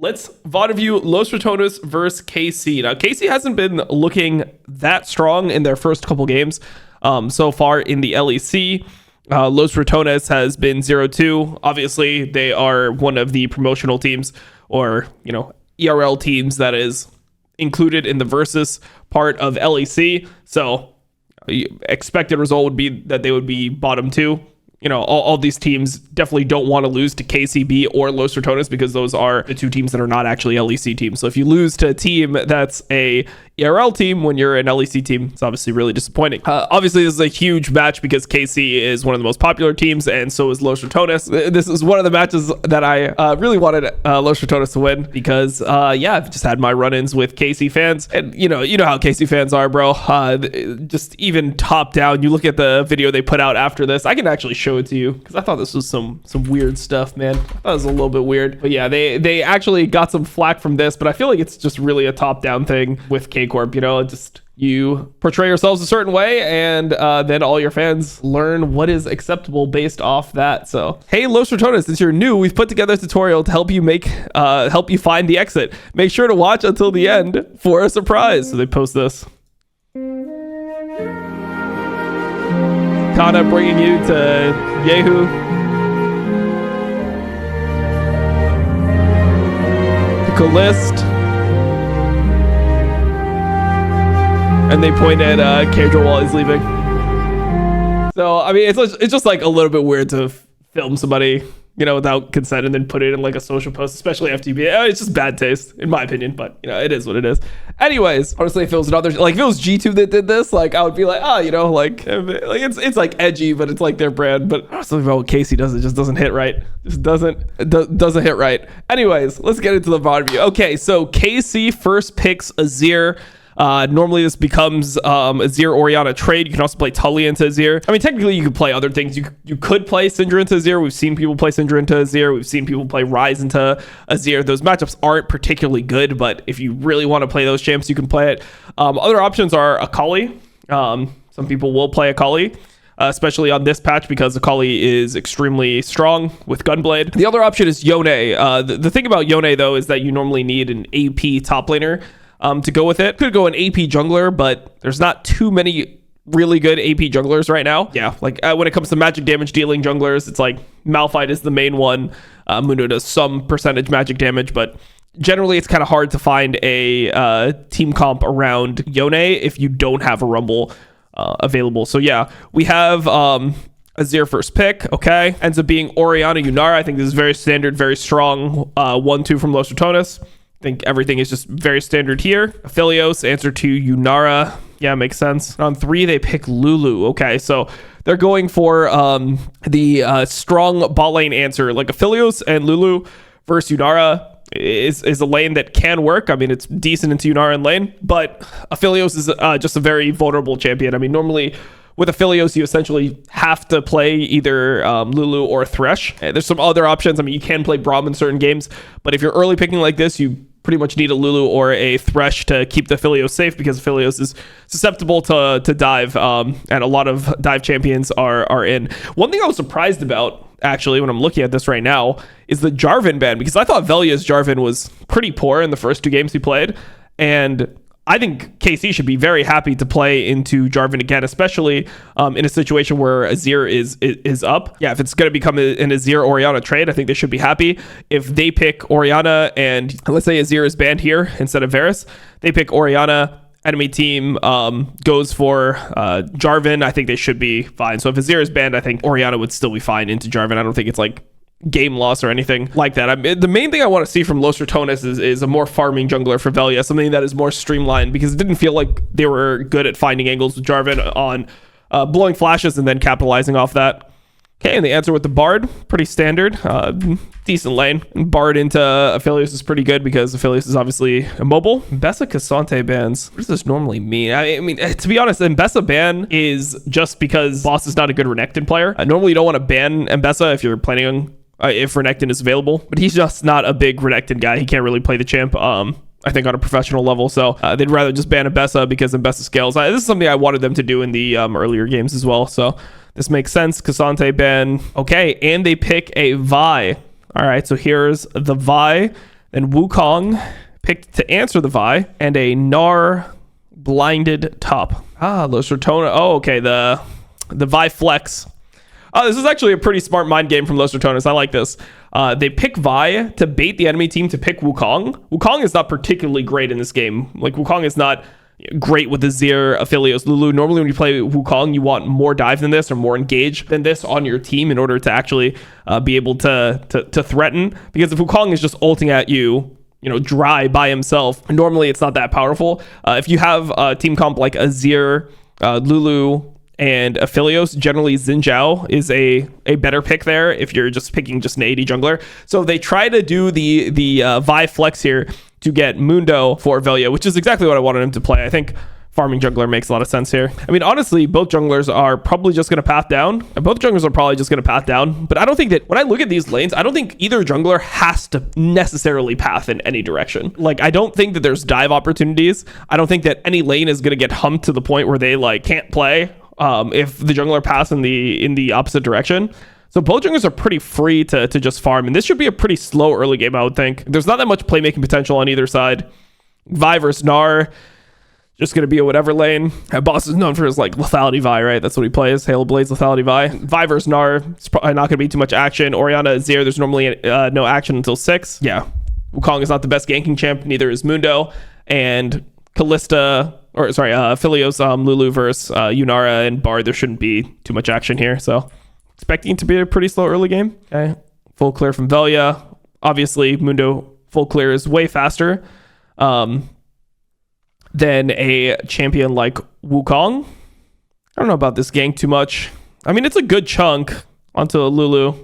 Let's VOD review Los Ratones versus KC. Now, KC hasn't been looking that strong in their first couple games so far in the LEC. Los Ratones has been 0-2. Obviously, they are one of the promotional teams, or, you know, ERL teams that is included in the versus part of LEC. So, expected result would be that they would be bottom 2. You know, all these teams definitely don't want to lose to KCB or Los Ratones because those are the two teams that are not actually LEC teams. So if you lose to a team that's a ERL team when you're an LEC team, it's obviously really disappointing. Obviously, this is a huge match because KC is one of the most popular teams, and so is Los Ratones. This is one of the matches that I really wanted Los Ratones to win because, yeah, I've just had my run-ins with KC fans, and you know how KC fans are, bro. Just even top down, you look at the video they put out after this. I can actually show it to you because I thought this was some weird stuff, man. I thought it was a little bit weird, but yeah, they actually got some flack from this, but I feel like it's just really a top-down thing with K Corp. You know, just you portray yourselves a certain way, and then all your fans learn what is acceptable based off that. So, hey, Los Ratones, since you're new, we've put together a tutorial to help you find the exit. Make sure to watch until the end for a surprise. So they post this. Kana bringing you to Yehu. Pick a list. And they point at Kedro while he's leaving. So, I mean, it's just like a little bit weird to film somebody, you know, without consent and then put it in like a social post, especially FTB. It's just bad taste, in my opinion, but, you know, it is what it is. Anyways, honestly, if it was if it was G2 that did this, like, I would be like, you know, like it's like edgy, but it's like their brand. But honestly, about what Casey does, it just doesn't hit right. Just doesn't hit right. Anyways, let's get into the VOD review. Okay, so KC first picks Azir. Normally this becomes Azir Orianna trade. You can also play Tully into Azir. I mean, technically you could play other things. You could play Syndra into Azir. We've seen people play Syndra into Azir. We've seen people play Ryze into Azir. Those matchups aren't particularly good, but if you really want to play those champs, you can play it. Other options are Akali. Some people will play Akali, especially on this patch because Akali is extremely strong with Gunblade. The other option is Yone. The thing about Yone, though, is that you normally need an AP top laner to go with it. Could go an AP jungler, but there's not too many really good AP junglers right now. Yeah, like when it comes to magic damage dealing junglers, it's like Malphite is the main one. Mundo does some percentage magic damage, but generally it's kind of hard to find a team comp around Yone if you don't have a Rumble available. So yeah, we have Azir first pick, okay. Ends up being Orianna Yunara. I think this is very standard, very strong 1-2 from Los Ratones. I think everything is just very standard here. Aphelios, answer to Yunara. Yeah, makes sense. On 3, they pick Lulu. Okay, so they're going for the strong bot lane answer. Like Aphelios and Lulu versus Yunara is a lane that can work. I mean, it's decent into Yunara in lane, but Aphelios is just a very vulnerable champion. I mean, normally with Aphelios, you essentially have to play either Lulu or Thresh. There's some other options. I mean, you can play Braum in certain games, but if you're early picking like this, you pretty much need a Lulu or a Thresh to keep the Aphelios safe because Aphelios is susceptible to dive, and a lot of dive champions are in. One thing I was surprised about, actually, when I'm looking at this right now, is the Jarvan ban, because I thought Velia's Jarvan was pretty poor in the first 2 games he played, and I think KC should be very happy to play into Jarvan again, especially in a situation where Azir is up. Yeah, if it's going to become an Azir Orianna trade, I think they should be happy. If they pick Orianna and let's say Azir is banned here instead of Varus, they pick Orianna, enemy team goes for Jarvan, I think they should be fine. So if Azir is banned, I think Orianna would still be fine into Jarvan. I don't think it's like game loss or anything like that. I mean, the main thing I want to see from Los Ratones is a more farming jungler for Velia, something that is more streamlined, because it didn't feel like they were good at finding angles with Jarvan on blowing flashes and then capitalizing off that. Okay, and the answer with the Bard, pretty standard, decent lane. And Bard into Aphelios is pretty good because Aphelios is obviously immobile. Mbessa Cassante bans. What does this normally mean? I mean, to be honest, Mbessa ban is just because Boss is not a good Renekton player. Normally you don't want to ban Mbessa if you're planning on if Renekton is available, but he's just not a big Renekton guy. He can't really play the champ, I think, on a professional level, so they'd rather just ban Mbessa because Mbessa scales. This is something I wanted them to do in the earlier games as well, so this makes sense. Cassante ban. Okay, and they pick a Vi. All right, so here's the Vi. Then Wukong picked to answer the Vi, and a Gnar blinded top. Los Ratones. Oh, okay, the Vi flex. Oh, this is actually a pretty smart mind game from Los Ratones. I like this. They pick Vi to bait the enemy team to pick Wukong. Wukong is not particularly great in this game. Like, Wukong is not great with the Zir, Aphelios, Lulu. Normally when you play Wukong, you want more dive than this or more engage than this on your team in order to actually be able to threaten. Because if Wukong is just ulting at you, dry by himself, normally it's not that powerful. If you have a team comp like Azir, Lulu, and Aphelios, generally Xin Zhao is a better pick there if you're just picking just an AD jungler. So they try to do the Vi flex here to get Mundo for Velia, which is exactly what I wanted him to play. I think farming jungler makes a lot of sense here. I mean, honestly, both junglers are probably just going to path down. But I don't think that when I look at these lanes, I don't think either jungler has to necessarily path in any direction. Like, I don't think that there's dive opportunities. I don't think that any lane is going to get humped to the point where they can't play if the jungler paths in the opposite direction. So both junglers are pretty free to just farm, and this should be a pretty slow early game, I would think. There's not that much playmaking potential on either side. Vi versus Gnar, just going to be a whatever lane. Boss is known for his lethality Vi, right? That's what he plays. Halo Blades lethality Vi. Vi versus Gnar, it's probably not going to be too much action. Orianna, Zir, there's normally no action until 6. Yeah, Wukong is not the best ganking champ, neither is Mundo. And Kalista, Aphelios, Lulu versus Yunara and Bard, there shouldn't be too much action here. So expecting it to be a pretty slow early game. Okay, full clear from Velia. Obviously, Mundo full clear is way faster than a champion like Wukong. I don't know about this gank too much. I mean, it's a good chunk onto Lulu.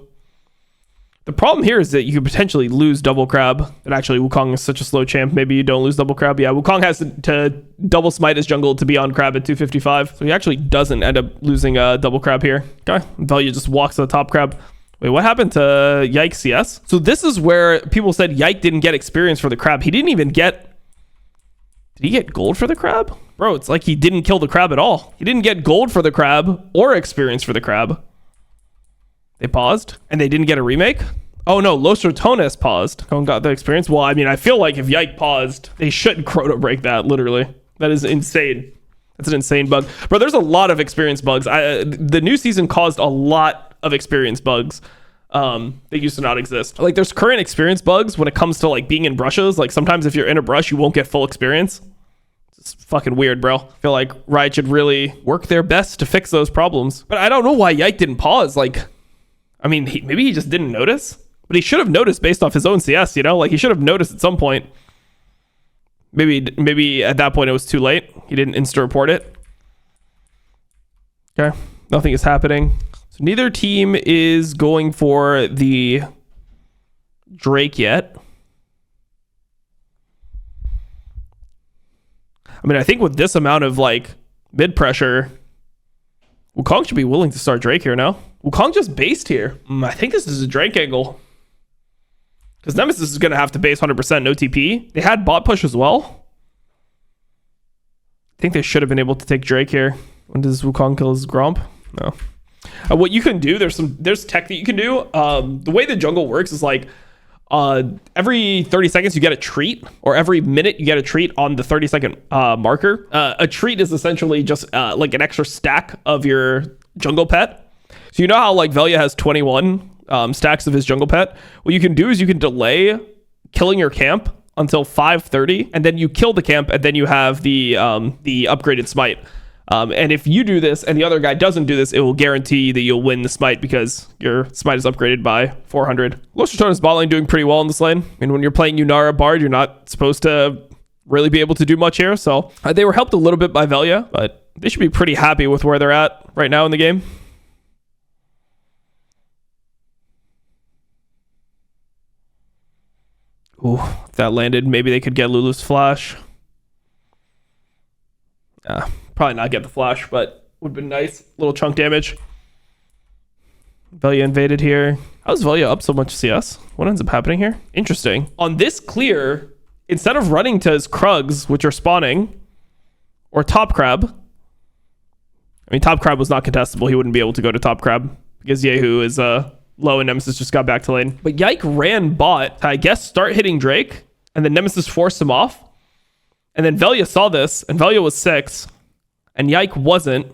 The problem here is that you could potentially lose double crab. And actually, Wukong is such a slow champ. Maybe you don't lose double crab. Yeah, Wukong has to double smite his jungle to be on crab at 255. So he actually doesn't end up losing double crab here. Okay, Velia just walks to the top crab. Wait, what happened to Yike CS? So this is where people said Yike didn't get experience for the crab. He didn't even get... Did he get gold for the crab? Bro, it's like he didn't kill the crab at all. He didn't get gold for the crab or experience for the crab. They paused and they didn't get a remake. Oh no, Los Ratones paused. No one got the experience. Well, I mean, I feel like if Yike paused, they should chrono break that, literally. That is insane. That's an insane bug. Bro, there's a lot of experience bugs. The new season caused a lot of experience bugs. They used to not exist. Like, there's current experience bugs when it comes to being in brushes. Like, sometimes if you're in a brush, you won't get full experience. It's fucking weird, bro. I feel like Riot should really work their best to fix those problems. But I don't know why Yike didn't pause. I mean, maybe he just didn't notice, but he should have noticed based off his own CS, he should have noticed at some point. Maybe at that point it was too late. He didn't insta-report it. Okay, nothing is happening. So neither team is going for the Drake yet. I mean, I think with this amount of mid pressure, Wukong should be willing to start Drake here now. Wukong just based here. I think this is a Drake angle. Because Nemesis is going to have to base 100%, no TP. They had bot push as well. I think they should have been able to take Drake here. When does Wukong kill his Gromp? No. What you can do, there's tech that you can do. The way the jungle works is every 30 seconds you get a treat, or every minute you get a treat on the 30-second marker. A treat is essentially just an extra stack of your jungle pet. So you know how Velia has 21 stacks of his jungle pet? What you can do is you can delay killing your camp until 5:30, and then you kill the camp, and then you have the upgraded smite. And if you do this and the other guy doesn't do this, it will guarantee that you'll win the smite because your smite is upgraded by 400. Los Ratones bot lane doing pretty well in this lane. I mean, when you're playing Yunara Bard, you're not supposed to really be able to do much here. So they were helped a little bit by Velia, but they should be pretty happy with where they're at right now in the game. Ooh, if that landed, maybe they could get Lulu's flash. Probably not get the flash, but would have been nice. Little chunk damage. Velia invaded here. How's Velia up so much CS? What ends up happening here? Interesting. On this clear, instead of running to his Krugs, which are spawning, or top crab. I mean, top crab was not contestable. He wouldn't be able to go to top crab because Yehu is low and Nemesis just got back to lane. But Yike ran bot to, I guess, start hitting Drake, and then Nemesis forced him off. And then Velia saw this, and Velia was 6, and Yike wasn't.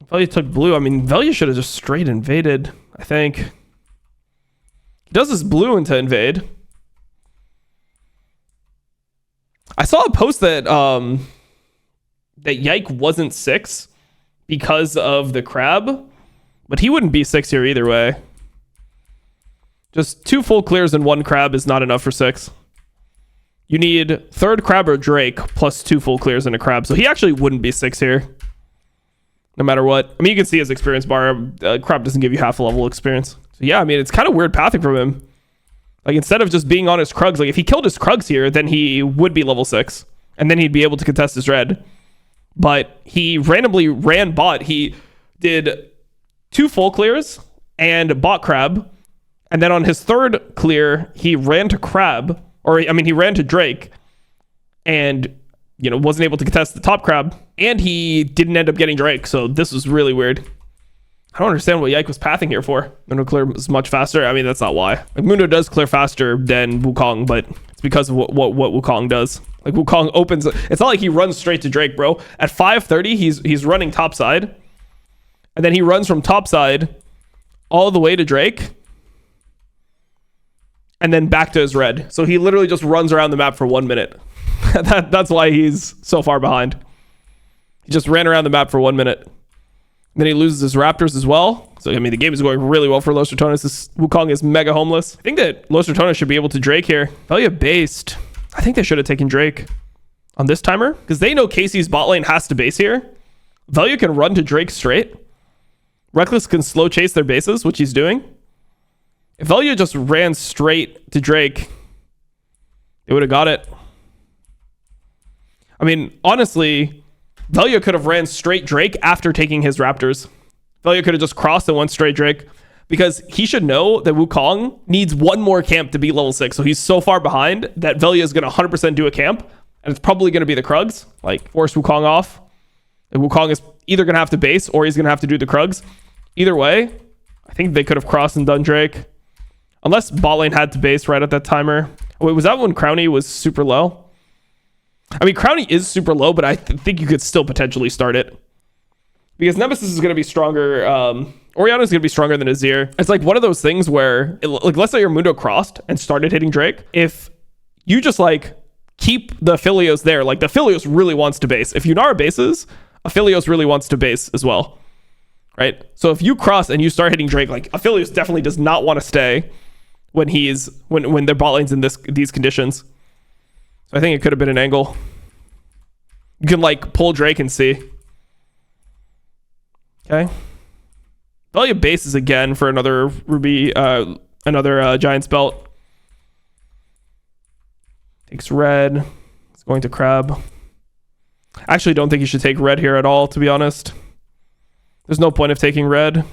Velia took blue. I mean, Velia should have just straight invaded, I think. He does his blue into invade. I saw a post that that Yike wasn't 6 because of the crab, but he wouldn't be 6 here either way. Just 2 full clears and 1 crab is not enough for 6. You need 3rd crab or Drake plus 2 full clears and a crab. So he actually wouldn't be 6 here, no matter what. I mean, you can see his experience bar. Crab doesn't give you half a level experience. So yeah, I mean, it's kind of weird pathing from him. Like, instead of just being on his Krugs, like, if he killed his Krugs here, then he would be level 6. And then he'd be able to contest his red. But he randomly ran bot. He did 2 full clears and bot crab. And then on his 3rd clear, he ran to crab. Or, I mean, he ran to Drake. And, you know, wasn't able to contest the top crab. And he didn't end up getting Drake. So this was really weird. I don't understand what Yike was pathing here for. Mundo clears much faster. I mean, that's not why. Like, Mundo does clear faster than Wukong, but it's because of what Wukong does. Like, Wukong opens. It's not like he runs straight to Drake, bro. At 5:30, he's running top side, and then he runs from top side all the way to Drake, and then back to his red. So he literally just runs around the map for 1 minute. That's why he's so far behind. He just ran around the map for 1 minute. Then he loses his Raptors as well. So, I mean, the game is going really well for Los Ratones. This Wukong is mega homeless. I think that Los Ratones should be able to Drake here. Velia based. I think they should have taken Drake on this timer, because they know Casey's bot lane has to base here. Velia can run to Drake straight. Reckless can slow chase their bases, which he's doing. If Velia just ran straight to Drake, they would have got it. I mean, honestly, Velia could have ran straight Drake after taking his Raptors. Velia could have just crossed and went straight Drake, because he should know that Wukong needs 1 more camp to beat level 6. So he's so far behind that Velia is going to 100% do a camp, and it's probably going to be the Krugs. Like, force Wukong off. And Wukong is either going to have to base or he's going to have to do the Krugs. Either way, I think they could have crossed and done Drake. Unless bot lane had to base right at that timer. Wait, was that when Crowny was super low? I mean, Crowny is super low, but I think you could still potentially start it. Because Nemesis is going to be stronger. Orianna is going to be stronger than Azir. It's like one of those things where, like, let's say your Mundo crossed and started hitting Drake. If you just, like, keep the Aphelios there, like, the Aphelios really wants to base. If Yunara bases, Aphelios really wants to base as well. Right? So if you cross and you start hitting Drake, like, Aphelios definitely does not want to stay when when their bot lane's in these conditions. So I think it could have been an angle. You can, like, pull Drake and see. Okay. Velia bases again for another Ruby, another Giant's Belt. Takes red. It's going to crab. I actually don't think you should take red here at all, to be honest. There's no point of taking red.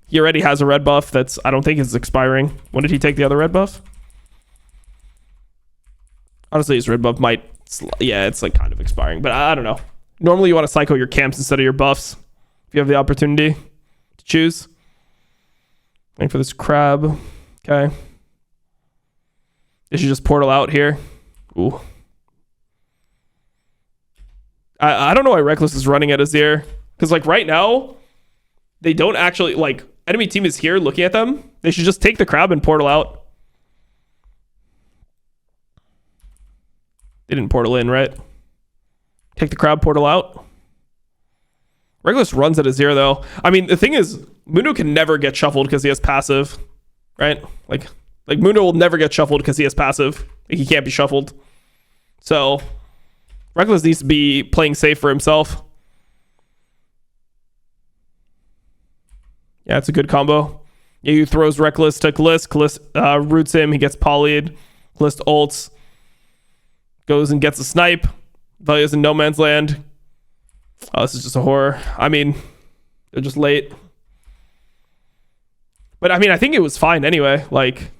He already has a red buff that's, I don't think is expiring. When did he take the other red buff? Honestly, his red buff might, yeah, it's like kind of expiring, but I don't know. Normally you want to cycle your camps instead of your buffs if you have the opportunity to choose. Waiting for this crab. Okay. They should just portal out here. Ooh. I don't know why Reckless is running at Azir. Because, like, right now, they don't actually, like, enemy team is here looking at them. They should just take the crab and portal out. They didn't portal in, right? Take the crab, portal out. Reckless runs at Azir, though. I mean, the thing is, Mundo can never get shuffled because he has passive, right? Like Mundo will never get shuffled because he has passive. Like, he can't be shuffled. So Reckless needs to be playing safe for himself. Yeah, it's a good combo. Yeah, he throws Reckless to Kalist. Kalist roots him. He gets polyed. Kalist ults. Goes and gets a snipe. Velia's in no man's land. Oh, this is just a horror. I mean, they're just late. But I mean, I think it was fine anyway. Like,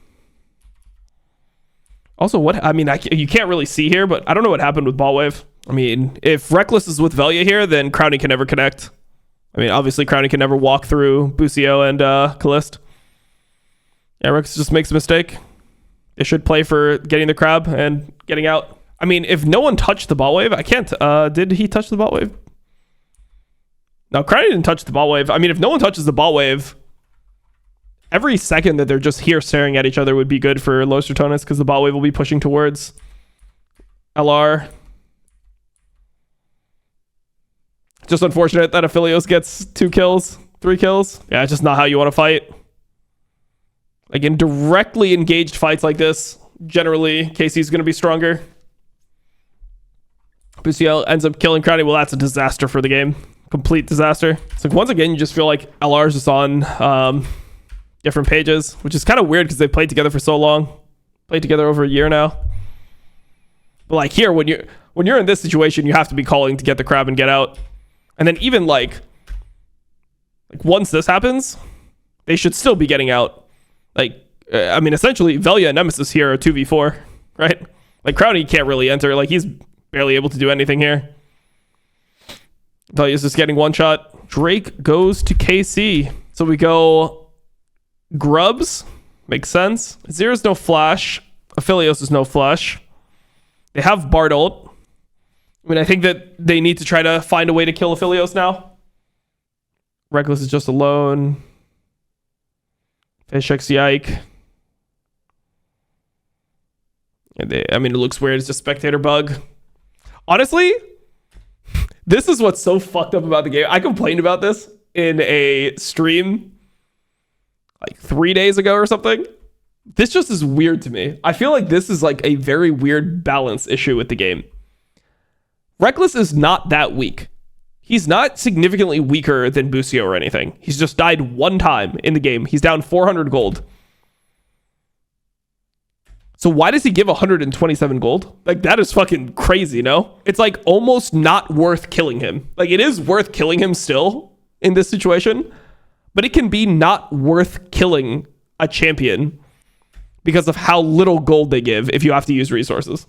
also, what? I mean, you can't really see here, but I don't know what happened with ball wave. I mean, if Reckless is with Velia here, then Crowny can never connect. I mean, obviously, Crowny can never walk through Busio and Callist. Yeah, Rex just makes a mistake. They should play for getting the crab and getting out. I mean, if no one touched the bot wave, I can't. Did he touch the bot wave? No, Crowny didn't touch the bot wave. I mean, if no one touches the bot wave, every second that they're just here staring at each other would be good for Los Ratones because the bot wave will be pushing towards LR. Just unfortunate that Aphelios gets 2 kills, 3 kills. Yeah, it's just not how you want to fight. Like in directly engaged fights like this, generally KC's going to be stronger. Busio ends up killing Crowny. Well, that's a disaster for the game. Complete disaster. So once again, you just feel like LR's just on different pages, which is kind of weird because they played together for so long. Played together over a year now. But like here, when you're in this situation, you have to be calling to get the crab and get out. And then even like once this happens, they should still be getting out. Like, I mean, essentially, Velia and Nemesis here are 2v4, right? Like, Crowny can't really enter. Like, he's barely able to do anything here. Velia's just getting one shot. Drake goes to KC. So we go Grubs. Makes sense. Zera's no flash. Aphelios is no flash. They have Bard ult. I mean, I think that they need to try to find a way to kill Aphelios now. Reckless is just alone. Fish X Yike. I mean, it looks weird. It's just spectator bug. Honestly, this is what's so fucked up about the game. I complained about this in a stream like 3 days ago or something. This just is weird to me. I feel like this is like a very weird balance issue with the game. Reckless is not that weak. He's not significantly weaker than Busio or anything. He's just died one time in the game. He's down 400 gold. So why does he give 127 gold? Like, that is fucking crazy, no? It's like almost not worth killing him. Like, it is worth killing him still in this situation, but it can be not worth killing a champion because of how little gold they give if you have to use resources.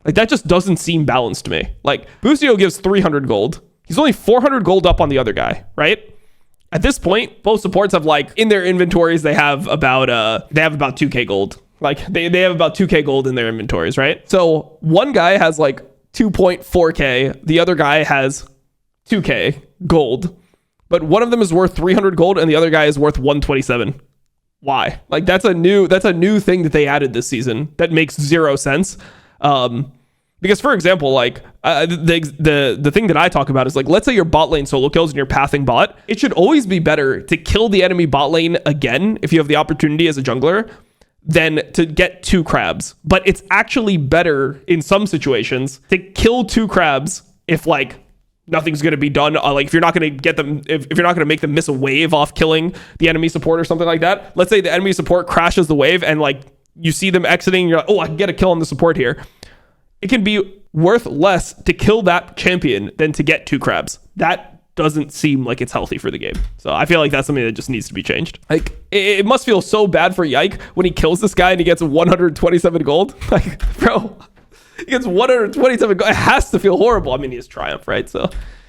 Like, that just doesn't seem balanced to me. Like, Busio gives 300 gold. He's only 400 gold up on the other guy, right? At this point, both supports have, like, in their inventories, they have about 2k gold. Like, they have about 2k gold in their inventories, right? So one guy has, like, 2.4k. The other guy has 2k gold. But one of them is worth 300 gold, and the other guy is worth 127. Why? Like, that's a new thing that they added this season that makes zero sense. Because for example, like the thing that I talk about is like, let's say your bot lane solo kills and you're pathing bot. It should always be better to kill the enemy bot lane again if you have the opportunity as a jungler than to get 2 crabs. But it's actually better in some situations to kill 2 crabs if like nothing's going to be done. Like if you're not going to get them, if you're not going to make them miss a wave off killing the enemy support or something like that. Let's say the enemy support crashes the wave and like you see them exiting, you're like, oh, I can get a kill on the support here. It can be worth less to kill that champion than to get 2 crabs. That doesn't seem like it's healthy for the game. So I feel like that's something that just needs to be changed. Like, it must feel so bad for Yike when he kills this guy and he gets 127 gold. Like, bro, he gets 127 gold. It has to feel horrible. I mean, he has Triumph, right? So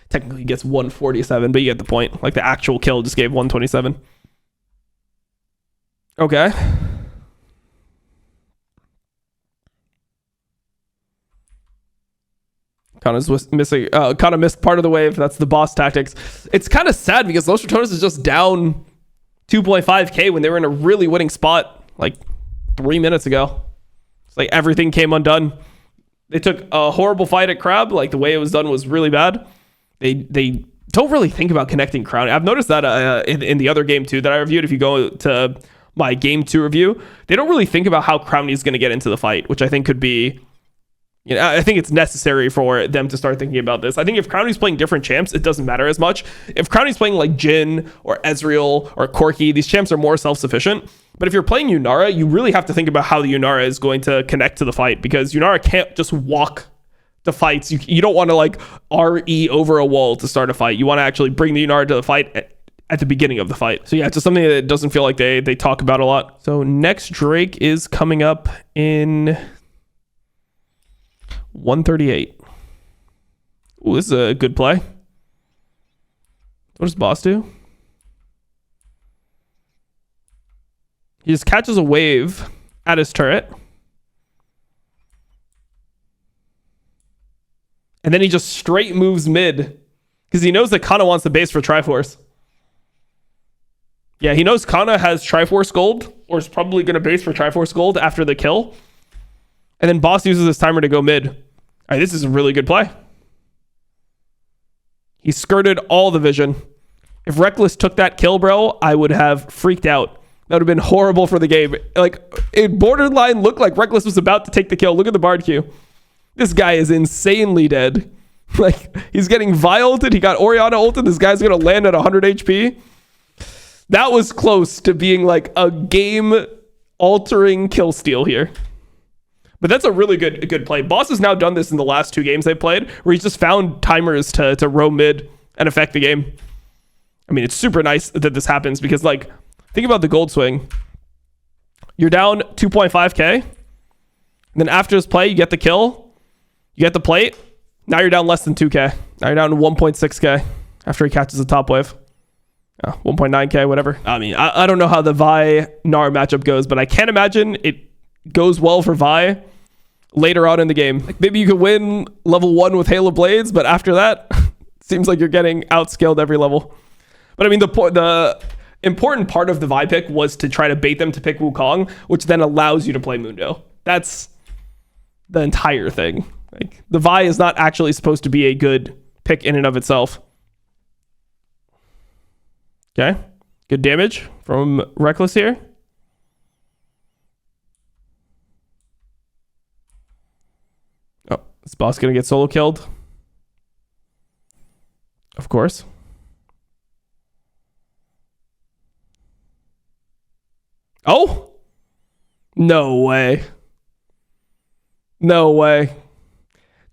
technically he gets 147, but you get the point. Like, the actual kill just gave 127. Okay. Kind of missed part of the wave. That's the boss tactics. It's kind of sad because Los Ratones is just down 2.5k when they were in a really winning spot like 3 minutes ago. It's like everything came undone. They took a horrible fight at Crab. Like the way it was done was really bad. They don't really think about connecting Crowny. I've noticed that in the other game too that I reviewed. If you go to my game 2 review, they don't really think about how Crowny is going to get into the fight, which I think could be. You know, I think it's necessary for them to start thinking about this. I think if Crowny's playing different champs, it doesn't matter as much. If Crowny's playing like Jhin or Ezreal or Corki, these champs are more self-sufficient. But if you're playing Yunara, you really have to think about how the Yunara is going to connect to the fight because Yunara can't just walk the fights. You don't want to like RE over a wall to start a fight. You want to actually bring the Yunara to the fight at the beginning of the fight. So yeah, it's just something that doesn't feel like they talk about a lot. So next Drake is coming up in 138. Ooh, this is a good play. What does boss do? He just catches a wave at his turret. And then he just straight moves mid. Because he knows that Kana wants the base for Triforce. Yeah, he knows Kana has Triforce Gold. Or is probably going to base for Triforce Gold after the kill. And then boss uses his timer to go mid. All right, this is a really good play. He skirted all the vision. If Reckless took that kill, bro, I would have freaked out. That would have been horrible for the game. Like, it borderline looked like Reckless was about to take the kill. Look at the Bard Q. This guy is insanely dead. Like, he's getting Vi-ulted. He got Orianna ulted. This guy's going to land at 100 HP. That was close to being like a game-altering kill steal here. But that's a really good play. Boss has now done this in the last 2 games they played, where he's just found timers to roam mid and affect the game. I mean, it's super nice that this happens because, like, think about the gold swing. You're down 2.5k. And then after this play, you get the kill. You get the plate. Now you're down less than 2k. Now you're down to 1.6k after he catches the top wave. 1.9k, whatever. I mean, I don't know how the Vi-Gnar matchup goes, but I can't imagine it goes well for Vi later on in the game. Like, maybe you could win level 1 with Halo Blades, but after that, seems like you're getting outscaled every level. But I mean, the important part of the Vi pick was to try to bait them to pick Wukong, which then allows you to play Mundo. That's the entire thing. Like, the Vi is not actually supposed to be a good pick in and of itself. Okay, good damage from Reckless here. Oh, is boss gonna get solo killed? Of course. Oh! No way. No way.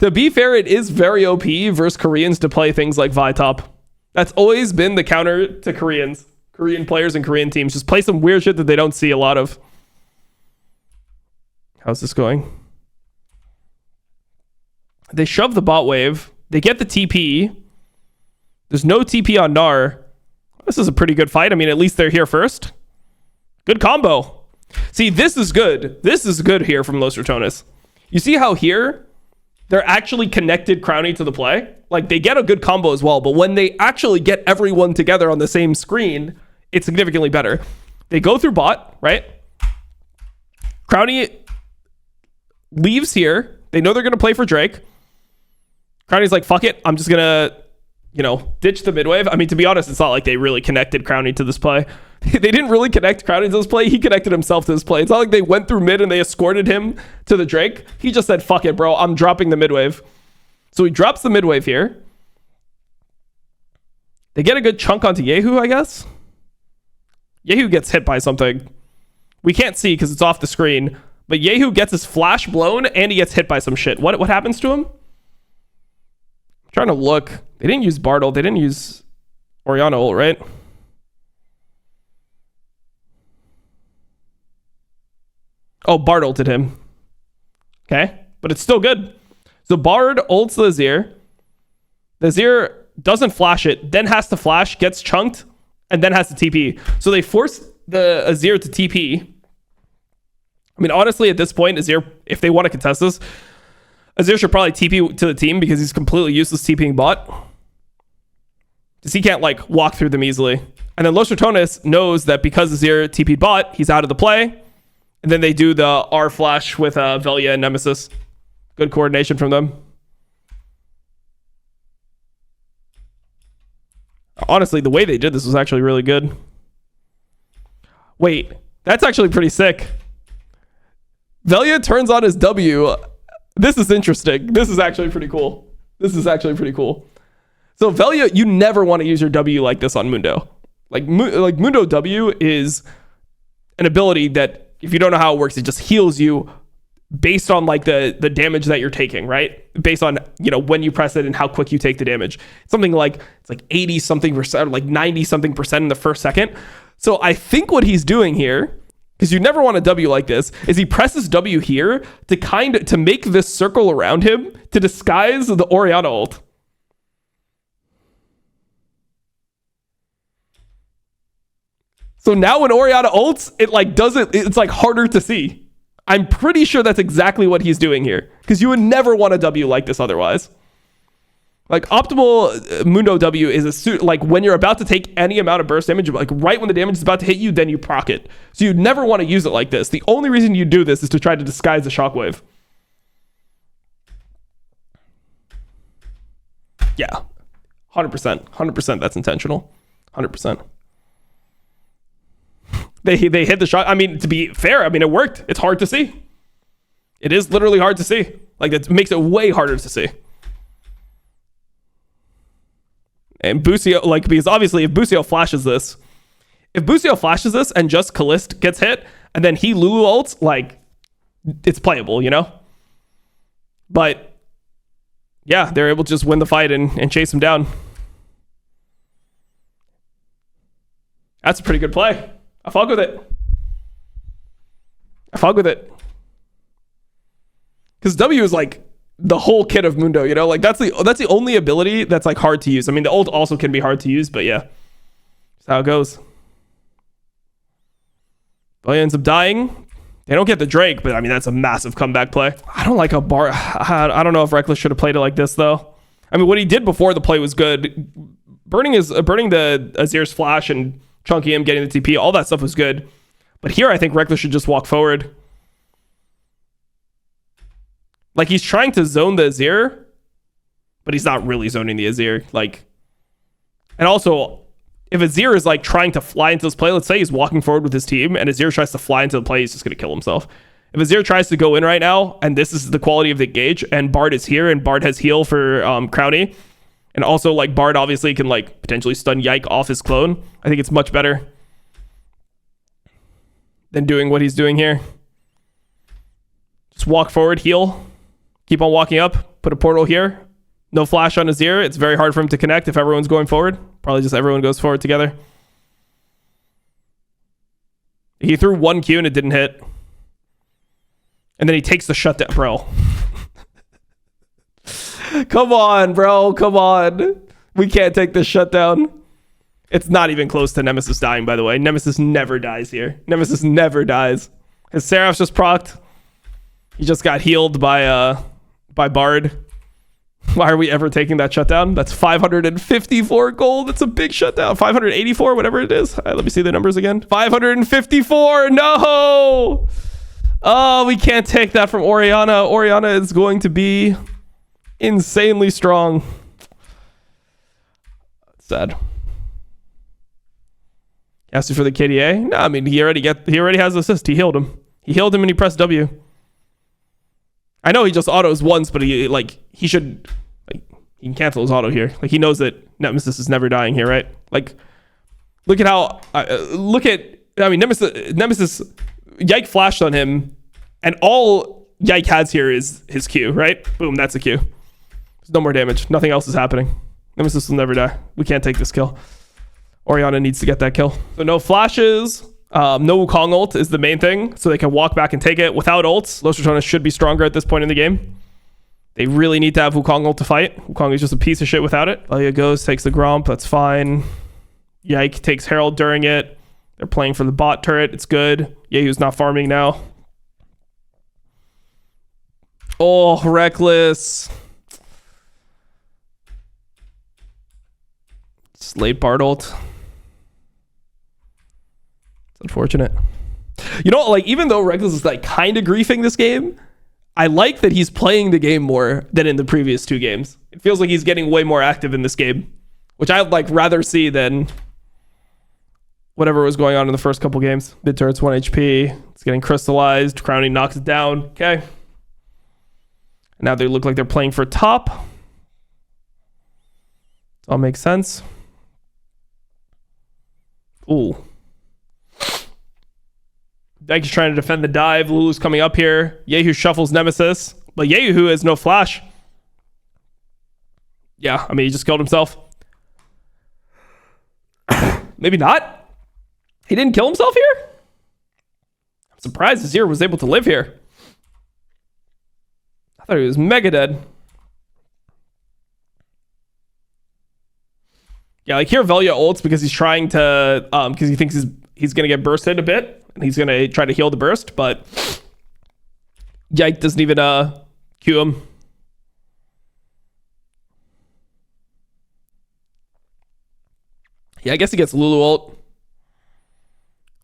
To be fair, it is very OP versus Koreans to play things like Vi top. That's always been the counter to Koreans. Korean players and Korean teams. Just play some weird shit that they don't see a lot of. How's this going? They shove the bot wave. They get the TP. There's no TP on Gnar. This is a pretty good fight. I mean, at least they're here first. Good combo. See, this is good. This is good here from Los Ratones. You see how here they're actually connected Crowny to the play? Like, they get a good combo as well, but when they actually get everyone together on the same screen, it's significantly better. They go through bot, right? Crowny leaves here. They know they're going to play for Drake. Crowny's like, fuck it. I'm just going to, ditch the midwave. I mean, to be honest, it's not like they really connected Crowny to this play. They didn't really connect Crowny to this play. He connected himself to this play. It's not like they went through mid and they escorted him to the Drake. He just said, fuck it, bro. I'm dropping the midwave. So he drops the midwave here. They get a good chunk onto Yehu, I guess. Yehu gets hit by something. We can't see because it's off the screen. But Yehu gets his flash blown and he gets hit by some shit. What happens to him? I'm trying to look. They didn't use Bartle. They didn't use Orianna ult, right? Oh, Bard ulted him. Okay, but it's still good. So Bard ults the Azir. The Azir doesn't flash it, then has to flash, gets chunked, and then has to TP. So they force the Azir to TP. I mean, honestly, at this point, Azir, if they want to contest this, Azir should probably TP to the team because he's completely useless TPing bot. Because he can't, like, walk through them easily. And then Los Ratones knows that because Azir TP'd bot, he's out of the play. And then they do the R flash with Velia and Nemesis. Good coordination from them. Honestly, the way they did this was actually really good. Wait, that's actually pretty sick. Velia turns on his W. This is interesting. This is actually pretty cool. So Velia, you never want to use your W like this on Mundo. Like Mundo W is an ability that, if you don't know how it works, it just heals you based on like the damage that you're taking, right? Based on, when you press it and how quick you take the damage. Something like, it's like 80 something percent, or like 90 something percent in the first second. So I think what he's doing here, because you never want a W like this, is he presses W here to make this circle around him to disguise the Orianna ult. So now when Orianna ults, it like doesn't, it's like harder to see. I'm pretty sure that's exactly what he's doing here, because you would never want a W like this otherwise. Like optimal Mundo W is a suit, like when you're about to take any amount of burst damage, like right when the damage is about to hit you, then you proc it. So you'd never want to use it like this. The only reason you do this is to try to disguise the shockwave. Yeah, 100%. That's intentional. 100%. They hit the shot. I mean, to be fair, I mean, it worked. It's hard to see. It is literally hard to see. Like, it makes it way harder to see. And Busio, like, because obviously if Busio flashes this and just Kalist gets hit, and then he Lulu ults, like, it's playable, you know? But, yeah, they're able to just win the fight and chase him down. That's a pretty good play. I fuck with it. Because W is like the whole kit of Mundo, you know? Like that's the only ability that's like hard to use. I mean, the ult also can be hard to use, but yeah. That's how it goes. But he ends up dying. They don't get the Drake, but I mean, that's a massive comeback play. I don't like a bar. I don't know if Reckless should have played it like this, though. I mean, what he did before the play was good. Burning the Azir's flash and chunking him, getting the TP, all that stuff was good. But here, I think Reckless should just walk forward. Like, he's trying to zone the Azir, but he's not really zoning the Azir. Like, and also, if Azir is like trying to fly into this play, let's say he's walking forward with his team, and Azir tries to fly into the play, he's just going to kill himself. If Azir tries to go in right now, and this is the quality of the gauge, and Bard is here, and Bard has heal for Crowny, and also like Bard obviously can like potentially stun Yike off his clone, I think it's much better than doing what he's doing here. Just walk forward, heal, keep on walking up, put a portal here. No flash on Azir. It's very hard for him to connect if everyone's going forward. Probably just everyone goes forward together. He threw one Q and it didn't hit. And then he takes the shutdown. Bro. Come on, bro. Come on. We can't take this shutdown. It's not even close to Nemesis dying, by the way. Nemesis never dies here. Nemesis never dies. His Seraph's just procced. He just got healed by Bard. Why are we ever taking that shutdown? That's 554 gold. That's a big shutdown. 584, whatever it is. All right, let me see the numbers again. 554. No. Oh, we can't take that from Orianna. Orianna is going to be insanely strong. Sad. Asked you for the KDA? No, I mean, he already has assist. He healed him. He healed him and he pressed W. I know he just autos once, but he should, like, he can cancel his auto here. Like, he knows that Nemesis is never dying here, right? Like, look at how, Nemesis, Yike flashed on him, and all Yike has here is his Q, right? Boom, that's a Q. There's no more damage. Nothing else is happening. Nemesis will never die. We can't take this kill. Orianna needs to get that kill. So no flashes. No Wukong ult is the main thing, so they can walk back and take it without ults. Los RATONES should be stronger at this point in the game. They really need to have Wukong ult to fight. Wukong is just a piece of shit without it. Elia goes, takes the Gromp, that's fine. Yike takes Herald during it. They're playing for the bot turret, it's good. Yehu's not farming now. Oh, Reckless. It's late Bard ult. Unfortunate. You know, like, even though Reckless is like kind of griefing this game, I like that he's playing the game more than in the previous two games. It feels like he's getting way more active in this game, which I'd like rather see than whatever was going on in the first couple games. Mid turret's 1 HP. It's getting crystallized. Crowny knocks it down. Okay. Now they look like they're playing for top. All makes sense. Ooh. Dyke is trying to defend the dive. Lulu's coming up here. Yehu shuffles Nemesis. But Yehu has no flash. Yeah, I mean, he just killed himself. Maybe not. He didn't kill himself here? I'm surprised Azir was able to live here. I thought he was mega dead. Yeah, like here Velia ults because he's trying to, because he thinks his he's going to get bursted a bit, and he's going to try to heal the burst, but Yike doesn't even Q him. Yeah, I guess he gets Lulu ult.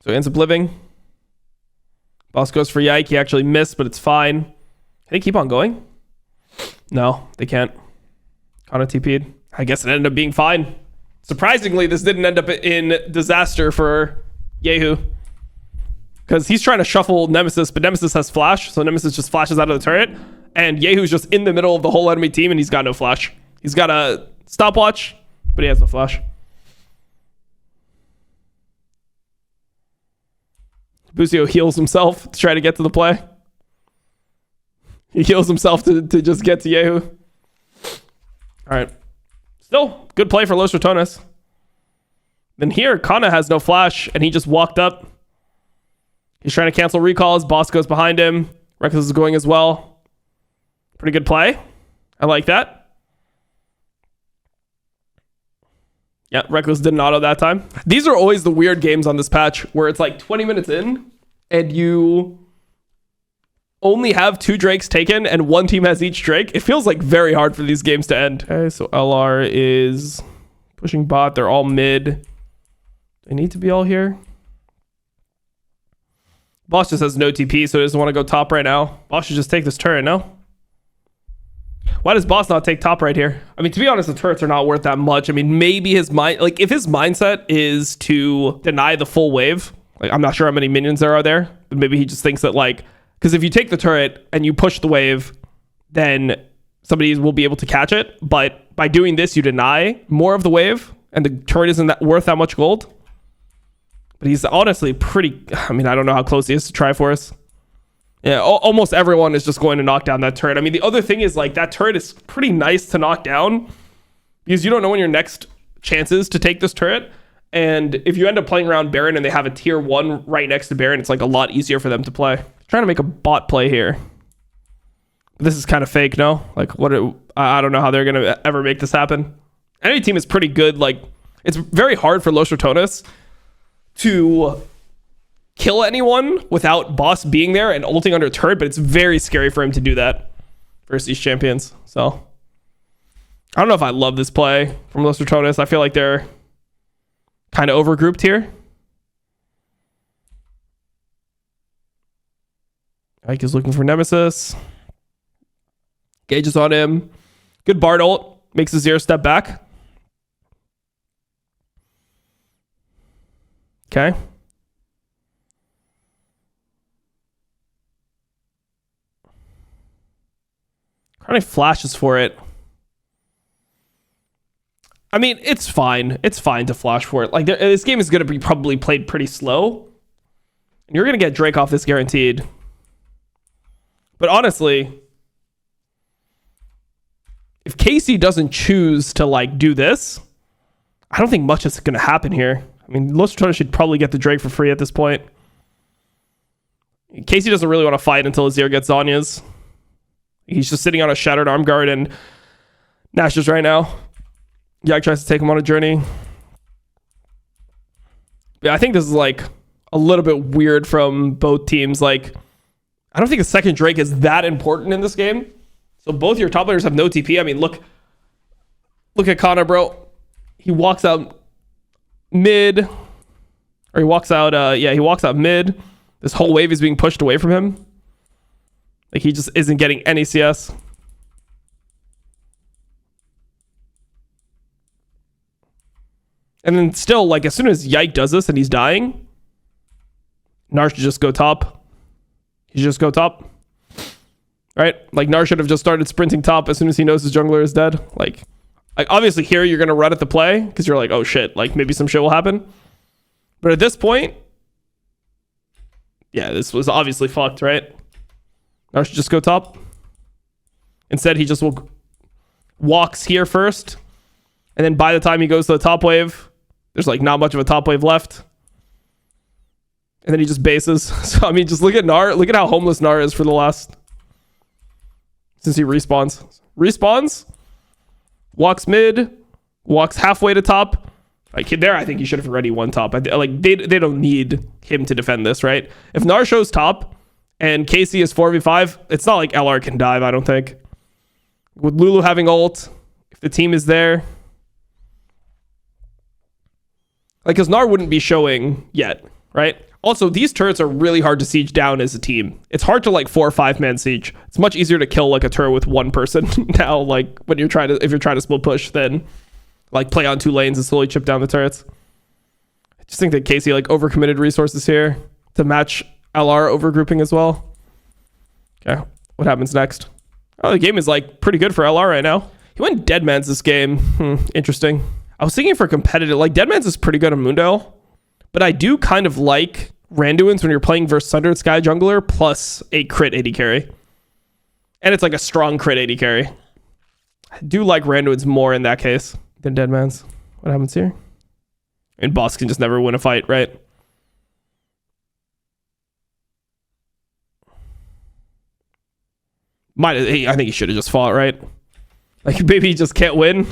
So he ends up living. Boss goes for Yike. He actually missed, but it's fine. Can they keep on going? No, they can't. Kana TP'd. I guess it ended up being fine. Surprisingly, this didn't end up in disaster for Yehu. Because he's trying to shuffle Nemesis, but Nemesis has flash, so Nemesis just flashes out of the turret. And Yehu's just in the middle of the whole enemy team, and he's got no flash. He's got a stopwatch, but he has no flash. Buzio heals himself to try to get to the play. He heals himself to just get to Yehu. All right. Still, good play for Los Ratones. Then here, Kana has no flash, and he just walked up. He's trying to cancel recalls. Boss goes behind him. Reckless is going as well. Pretty good play. I like that. Yeah, Reckless didn't auto that time. These are always the weird games on this patch where it's like 20 minutes in and you only have 2 Drakes taken and 1 team has each Drake. It feels like very hard for these games to end. Okay, so LR is pushing bot. They're all mid. They need to be all here. Boss just has no TP, so he doesn't want to go top right now. Boss should just take this turret, no? Why does Boss not take top right here? I mean, to be honest, the turrets are not worth that much. I mean, maybe his mind, like if his mindset is to deny the full wave, like I'm not sure how many minions there are there, but maybe he just thinks that like, because if you take the turret and you push the wave, then somebody will be able to catch it. But by doing this, you deny more of the wave and the turret isn't worth that much gold. But he's honestly pretty, I mean, I don't know how close he is to Triforce. Yeah, almost everyone is just going to knock down that turret. I mean, the other thing is like that turret is pretty nice to knock down because you don't know when your next chance is to take this turret. And if you end up playing around Baron and they have a tier 1 right next to Baron, it's like a lot easier for them to play. Trying to make a bot play here. This is kind of fake, no? Like I don't know how they're going to ever make this happen. Any team is pretty good. Like it's very hard for Los Ratones to kill anyone without Boss being there and ulting under turret, but it's very scary for him to do that versus these champions. So I don't know if I love this play from Los Ratones. I feel like they're kind of overgrouped here. Ike is looking for Nemesis. Gage is on him. Good Bard ult. Makes the 0 step back. Okay. Kind of flashes for it. I mean, it's fine. It's fine to flash for it. Like this game is going to be probably played pretty slow. And you're going to get Drake off this guaranteed. But honestly, if Casey doesn't choose to like do this, I don't think much is going to happen here. I mean, Los Ratones should probably get the Drake for free at this point. Casey doesn't really want to fight until Azir gets Zanya's. He's just sitting on a Shattered Arm Guard and Nash's right now. Yak tries to take him on a journey. Yeah, I think this is like a little bit weird from both teams. Like, I don't think a second Drake is that important in this game. So both your top players have no TP. I mean, look at Connor, bro. He walks out mid. Or he walks out, he walks out mid. This whole wave is being pushed away from him. Like, he just isn't getting any CS. And then still, like, as soon as Yike does this and he's dying, Nar should just go top. He should just go top. Right? Like, Nar should have just started sprinting top as soon as he knows his jungler is dead. Like obviously here you're going to run at the play because you're like, oh shit, like maybe some shit will happen. But at this point, yeah, this was obviously fucked, right? Nar should just go top. Instead, he just walks here first. And then by the time he goes to the top wave, there's like not much of a top wave left. And then he just bases. So, I mean, just look at Nar. Look at how homeless Nar is for the last... Since he respawns. Respawns. Walks mid. Walks halfway to top. Like there, I think he should have already won top. Like they don't need him to defend this, right? If Nar shows top and KC is 4v5, it's not like LR can dive, I don't think. With Lulu having ult, if the team is there, like, because Nar wouldn't be showing yet, right? Also, these turrets are really hard to siege down as a team. It's hard to like 4 or 5 man siege. It's much easier to kill like a turret with one person now, like when if you're trying to split push, than like play on 2 lanes and slowly chip down the turrets. I just think that Casey like overcommitted resources here to match LR overgrouping as well. Okay, what happens next? Oh, the game is like pretty good for LR right now. He went Deadman's this game. Interesting. I was thinking for competitive, like Deadman's is pretty good on Mundo, but I do kind of like Randuin's when you're playing versus Sundered Sky Jungler plus a crit 80 carry. And it's like a strong crit 80 carry. I do like Randuin's more in that case than Deadman's. What happens here? And boss can just never win a fight, right? I think he should have just fought, right? Like maybe he just can't win,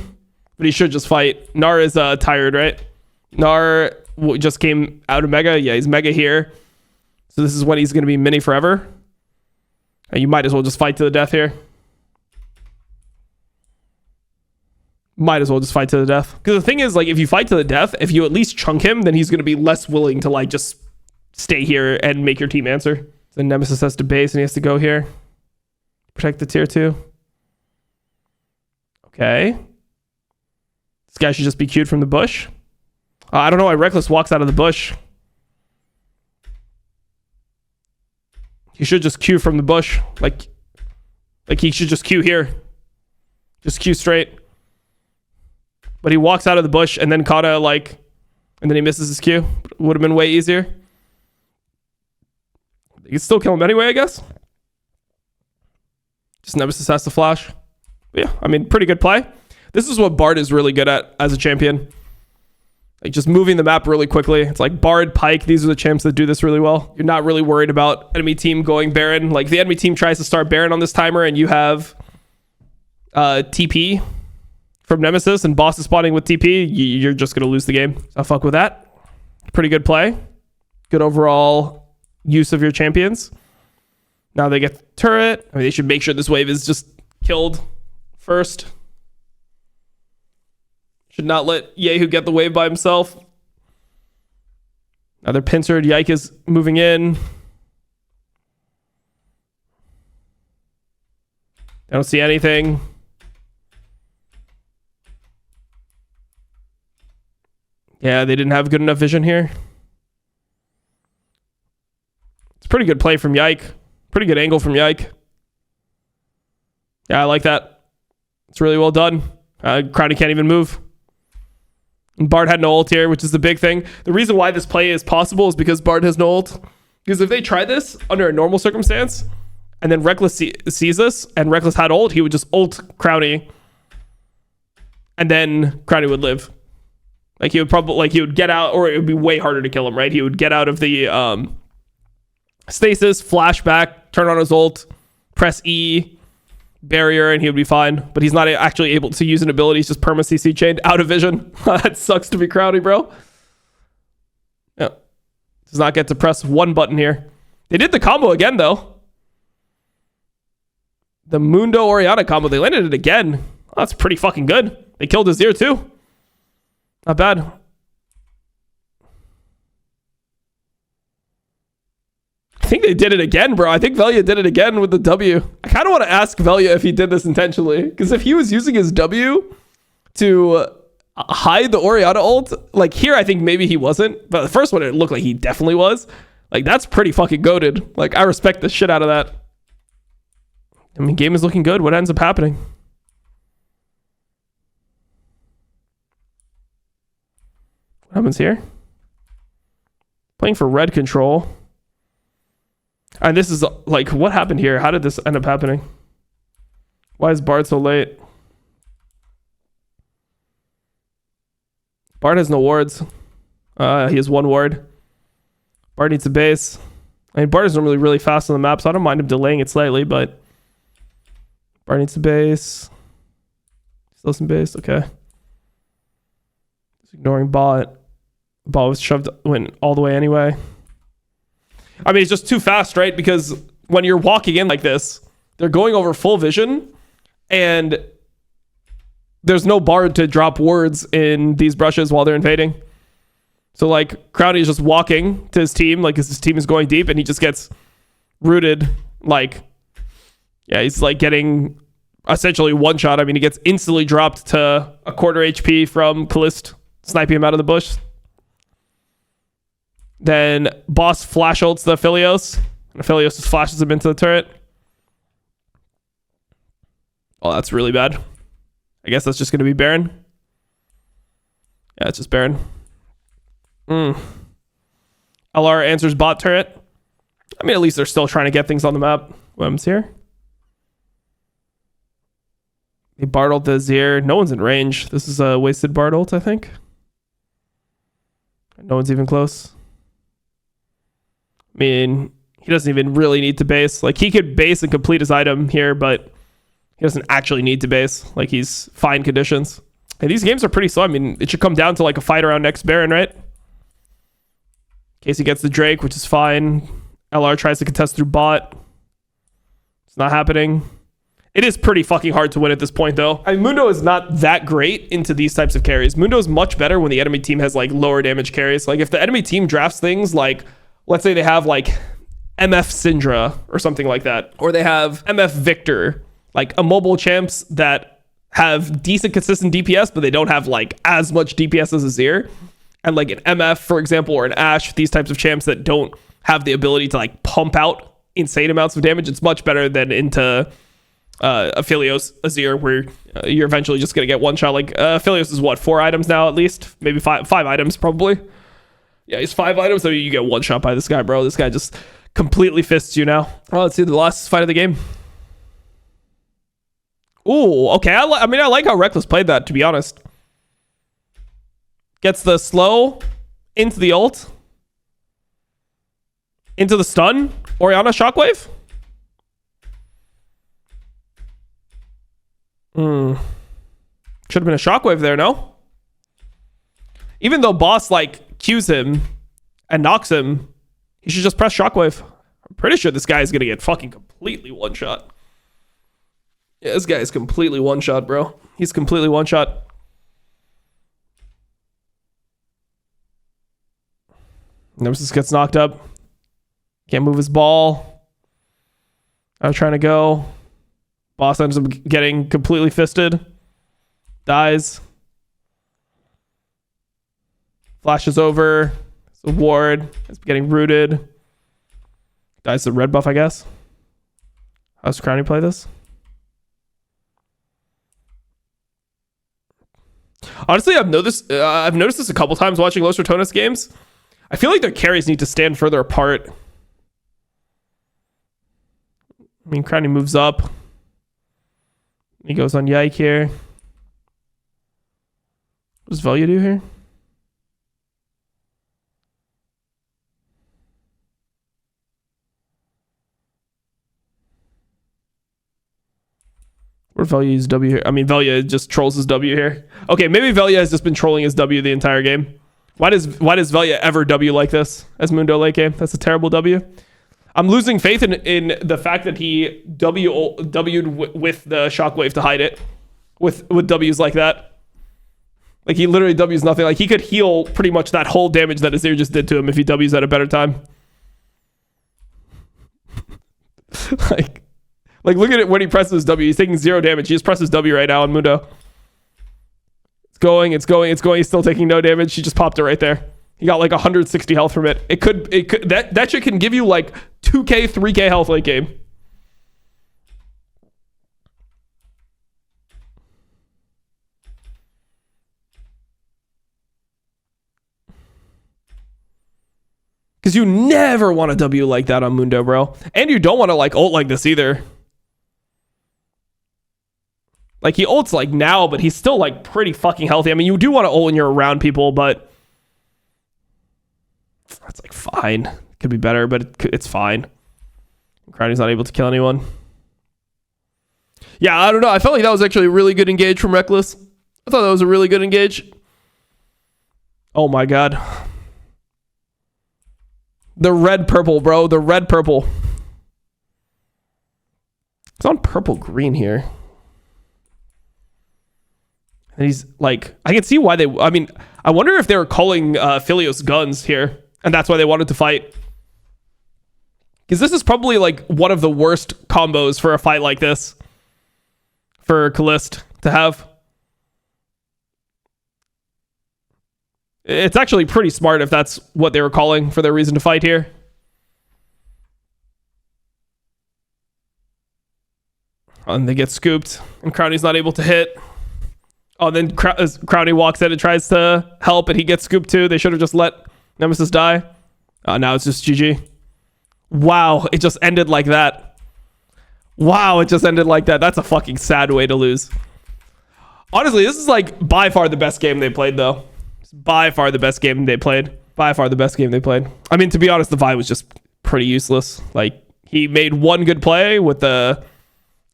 but he should just fight. Nar is tired, right? Nar just came out of Mega. Yeah, he's Mega here. So this is when he's going to be mini forever. You might as well just fight to the death here. Might as well just fight to the death. Because the thing is, like, if you fight to the death, if you at least chunk him, then he's going to be less willing to, like, just stay here and make your team answer. So Nemesis has to base and he has to go here. Protect the tier 2. Okay. This guy should just be queued from the bush. I don't know why Reckless walks out of the bush. He should just queue from the bush. Like he should just queue here. Just queue straight. But he walks out of the bush and then Kata and then he misses his queue. Would have been way easier. You can still kill him anyway, I guess. Just Nemesis has to flash. But yeah, I mean, pretty good play. This is what Bard is really good at as a champion. Like just moving the map really quickly. It's like Bard, Pike, these are the champs that do this really well. You're not really worried about enemy team going Baron. Like the enemy team tries to start Baron on this timer and you have TP from Nemesis and boss is spawning with TP, you're just going to lose the game. So I'll fuck with that. Pretty good play. Good overall use of your champions. Now they get the turret. I mean, they should make sure this wave is just killed first. Should not let Yehu get the wave by himself. Now they're pincered. Yike is moving in. I don't see anything. Yeah, they didn't have good enough vision here. It's a pretty good play from Yike. Pretty good angle from Yike. Yeah, I like that. It's really well done. Crowdy can't even move. And Bard had no ult here, which is the big thing. The reason why this play is possible is because Bard has no ult. Because if they tried this under a normal circumstance, and then Reckless sees this, and Reckless had ult, he would just ult Crowdy, and then Crowdy would live. Like he would probably, he would get out, or it would be way harder to kill him, right? He would get out of the stasis, flash back, turn on his ult, press E, barrier, and he would be fine. But he's not actually able to use an ability. He's just perma CC chained out of vision. That sucks to be Crowdy, bro. Yeah. Does not get to press one button here. They did the combo again, though. The Mundo Oriana combo. They landed it again. Oh, that's pretty fucking good. They killed Azir, too. Not bad. I think they did it again, bro. I think Velia did it again with the W. I kind of want to ask Velia if he did this intentionally. Because if he was using his W to hide the Oriana ult, like here, I think maybe he wasn't. But the first one, it looked like he definitely was. Like, that's pretty fucking goated. Like, I respect the shit out of that. I mean, game is looking good. What ends up happening? What happens here? Playing for red control. And this is like, what happened here? How did this end up happening? Why is Bard so late? Bard has no wards. He has one ward. Bard needs a base. I mean, Bard is normally really fast on the map, so I don't mind him delaying it slightly, but Bard needs a base. Still some base, okay. So Ignoring bot. Bot was went all the way anyway. I mean, it's just too fast, right? Because when you're walking in like this, they're going over full vision, and there's no bar to drop wards in these brushes while they're invading. So like Crowny is just walking to his team, like his team is going deep, and he just gets rooted. Like, yeah, he's like getting essentially one shot. I mean, he gets instantly dropped to a quarter HP from Callist sniping him out of the bush. Then boss flash ults the Aphelios, and Aphelios just flashes him into the turret. Oh, that's really bad. I guess that's just going to be Baron. Yeah, it's just Baron. LR answers bot turret. I mean, at least they're still trying to get things on the map. Wem's here. They Bartled the Azir. No one's in range. This is a wasted Bard ult, I think. No one's even close. I mean, he doesn't even really need to base. Like, he could base and complete his item here, but he doesn't actually need to base. Like, he's fine conditions. And these games are pretty slow. I mean, it should come down to like a fight around next Baron, right? Casey gets the Drake, which is fine. LR tries to contest through bot. It's not happening. It is pretty fucking hard to win at this point, though. I mean, Mundo is not that great into these types of carries. Mundo is much better when the enemy team has like lower damage carries. Like if the enemy team drafts things like, let's say they have like MF Syndra or something like that, or they have MF Victor, like immobile champs that have decent consistent DPS, but they don't have like as much DPS as Azir. And like an MF, for example, or an Ashe, these types of champs that don't have the ability to like pump out insane amounts of damage, it's much better than into Aphelios Azir, where you're eventually just gonna get one shot. Like Aphelios is what, 4 items now at least, maybe five items probably. Yeah, he's 5 items, so you get one shot by this guy, bro. This guy just completely fists you now. Well, let's see the last fight of the game. Ooh, okay. I mean, I like how Reckless played that, to be honest. Gets the slow into the ult, into the stun. Orianna shockwave. Should have been a shockwave there, no? Even though boss like cues him and knocks him, he should just press shockwave. I'm pretty sure this guy is gonna get fucking completely one shot. Yeah, this guy is completely one shot, bro. He's completely one shot. Nemesis gets knocked up. Can't move his ball. I was trying to go. Boss ends up getting completely fisted. Dies. Flashes over. It's a ward. It's getting rooted. Dies the red buff, I guess. How's Crowny play this? Honestly, I've noticed this a couple times watching Los RATONES games. I feel like their carries need to stand further apart. I mean, Crowny moves up. He goes on Yike here. What does Velya do here? Or Velya use W here? I mean, Velya just trolls his W here. Okay, maybe Velya has just been trolling his W the entire game. Why does Velya ever W like this as Mundo late game? That's a terrible W. I'm losing faith in the fact that he W'd with the shockwave to hide it. With W's like that. Like he literally W's nothing. Like he could heal pretty much that whole damage that Azir just did to him if he W's at a better time. like look at it when he presses W. He's taking 0 damage. He just presses W right now on Mundo. It's going. He's still taking no damage. He just popped it right there. He got like 160 health from it. It could that shit can give you like 2k, 3k health late game. Because you never want to W like that on Mundo, bro. And you don't want to like ult like this either. Like he ults like now, but he's still like pretty fucking healthy. I mean, you do want to ult when you're around people, but that's like fine. Could be better, but it's fine. Crowny's not able to kill anyone. Yeah, I don't know. I felt like that was actually a really good engage from Reckless. I thought that was a really good engage. Oh my god. The red purple, bro. The red purple. It's on purple green here. And he's like, I can see why they, I mean, I wonder if they were calling Philios guns here, and that's why they wanted to fight. Because this is probably like one of the worst combos for a fight like this for Kalist to have. It's actually pretty smart if that's what they were calling for their reason to fight here. And they get scooped, and Crowny's not able to hit. Oh, then Crowny walks in and tries to help, and he gets scooped too. They should have just let Nemesis die. Now it's just GG. Wow, it just ended like that. Wow, it just ended like that. That's a fucking sad way to lose. Honestly, this is like by far the best game they played, though. It's by far the best game they played. By far the best game they played. I mean, to be honest, the Vi was just pretty useless. Like, he made one good play with the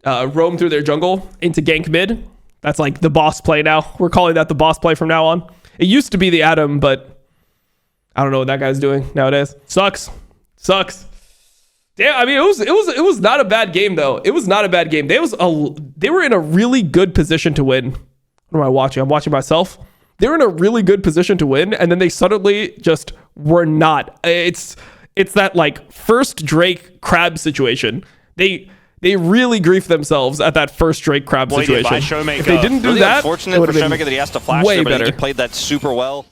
roam through their jungle into gank mid. That's like the boss play now. We're calling that the boss play from now on. It used to be the Adam, but I don't know what that guy's doing nowadays. Sucks. Damn, I mean, it was not a bad game though. It was not a bad game. They were in a really good position to win. What am I watching? I'm watching myself. They were in a really good position to win, and then they suddenly just were not. It's that like first Drake crab situation. They really griefed themselves at that first Drake crab situation. If they didn't do really that, unfortunate for Showmaker that he has to flash there, but he played that super well.